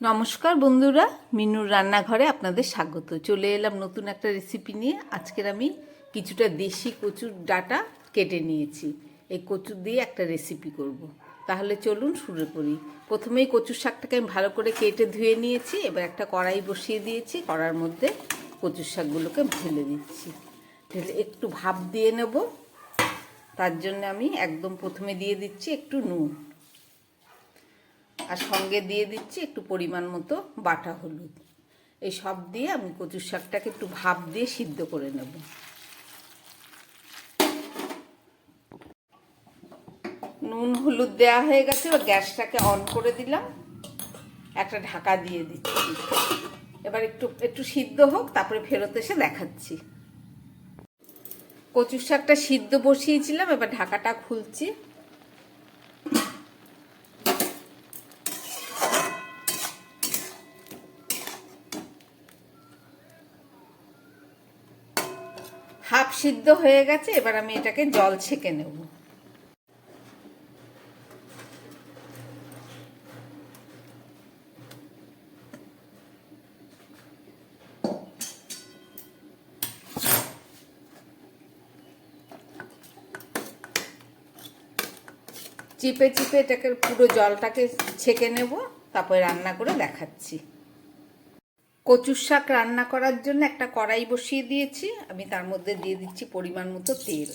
নমস্কার বন্ধুরা, মিনুর রান্নাঘরে আপনাদের স্বাগত। চলে এলাম নতুন একটা রেসিপি নিয়ে। আজকের আমি কিছুটা দেশি কচুর ডাঁটা কেটে নিয়েছি। এই কচুর দিয়ে একটা রেসিপি করব। তাহলে চলুন শুরু করি। প্রথমেই কচুর শাকটাকে আমি ভালো করে কেটে ধুয়ে নিয়েছি। এবার একটা কড়াই বসিয়ে দিয়েছি। কড়ার মধ্যে কচুর শাকগুলোকে ঢেলে দিচ্ছি। ঢেলে একটু ভাপ দিয়ে নেব। তার জন্য আমি একদম প্রথমে দিয়ে দিচ্ছি একটু নুন, আর সঙ্গে দিয়ে দিচ্ছি একটু পরিমাণ মতো বাটা হলুদ। এই সব দিয়ে আমি কচুর শাকটাকে একটু ভাপ দিয়ে সিদ্ধ করে নেব। নুন হলুদ দেওয়া হয়ে গেছে। এবার গ্যাসটাকে অন করে দিলাম, একটা ঢাকা দিয়ে দিচ্ছি। এবার একটু একটু সিদ্ধ হোক, তারপরে ফেরত এসে দেখাচ্ছি। কচুর শাকটা সিদ্ধ বসিয়েছিলাম, এবার ঢাকাটা খুলছি। হাফ সিদ্ধ হয়ে গেছে। এবার আমি এটাকে জল ছেঁকে নেব। চিপে চিপে এটাকে পুরো জলটাকে ছেঁকে নেব, তারপরে রান্না করে দেখাচ্ছি। কচুর শাক রান্না করার জন্য একটা কড়াই বসিয়ে দিয়েছি। আমি তার মধ্যে দিয়ে দিচ্ছি পরিমাণ মতো তেল।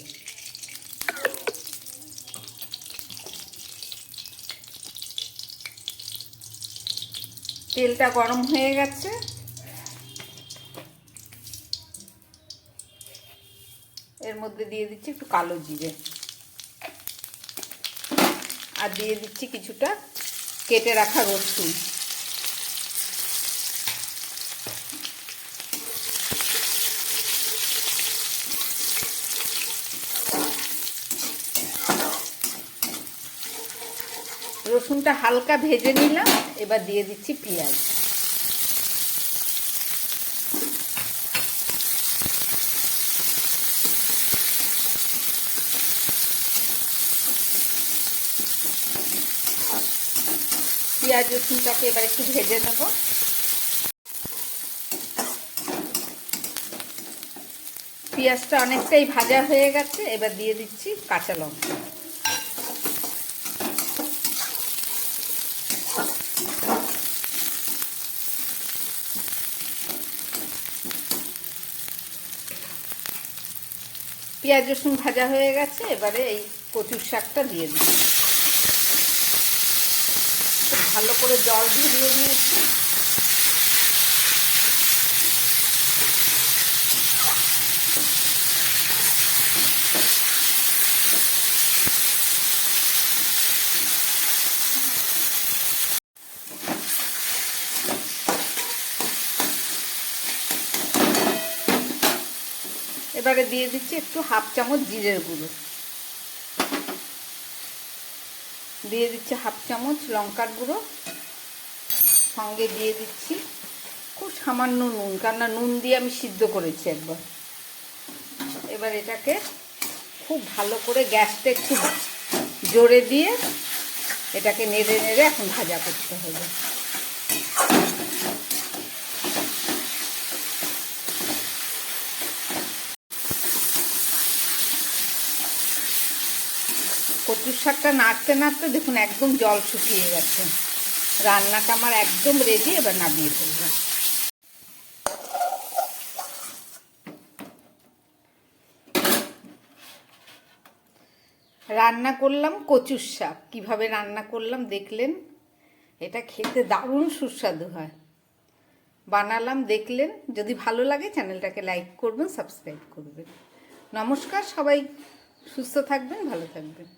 তেলটা গরম হয়ে গেছে। এর মধ্যে দিয়ে দিচ্ছি একটু কালো জিরে, আর দিয়ে দিচ্ছি কিছুটা কেটে রাখা রসুন। রসুনটা হালকা ভেজে নিলাম। এবার দিয়ে দিচ্ছি পেঁয়াজ। পেঁয়াজ রসুনটাকে এবার একটু ভেজে নেব। পেঁয়াজটা অনেকটাই ভাজা হয়ে গেছে। এবার দিয়ে দিচ্ছি কাঁচা লঙ্কা। পেঁয়াজ রসুন ভাজা হয়ে গেছে। এবারে এই কচুর শাকটা দিয়ে দিচ্ছি। ভালো করে জল ঝরিয়ে নিয়েছি। এবারে দিয়ে দিচ্ছি একটু হাফ চামচ জিরের গুঁড়ো, দিয়ে দিচ্ছি হাফ চামচ লঙ্কার গুঁড়ো, সঙ্গে দিয়ে দিচ্ছি খুব সামান্য নুন, কেননা নুন দিয়ে আমি সিদ্ধ করেছি একবার। এবার এটাকে খুব ভালো করে গ্যাসটা একটু জোরে দিয়ে এটাকে নেড়ে নেড়ে এখন ভাজা করতে হবে। কচুর শাকটা নাড়তে নাড়তে দেখুন একদম জল শুকিয়ে গেছে। রান্নাটা আমার একদম রেডি। এবার নামিয়ে ফেলবো। রান্না করলাম কচুর শাক। কিভাবে রান্না করলাম দেখলেন। এটা খেতে দারুণ সুস্বাদু হয়। বানালাম দেখলেন। যদি ভালো লাগে চ্যানেলটাকে লাইক করবেন, সাবস্ক্রাইব করবেন। নমস্কার, সবাই সুস্থ থাকবেন, ভালো থাকবেন।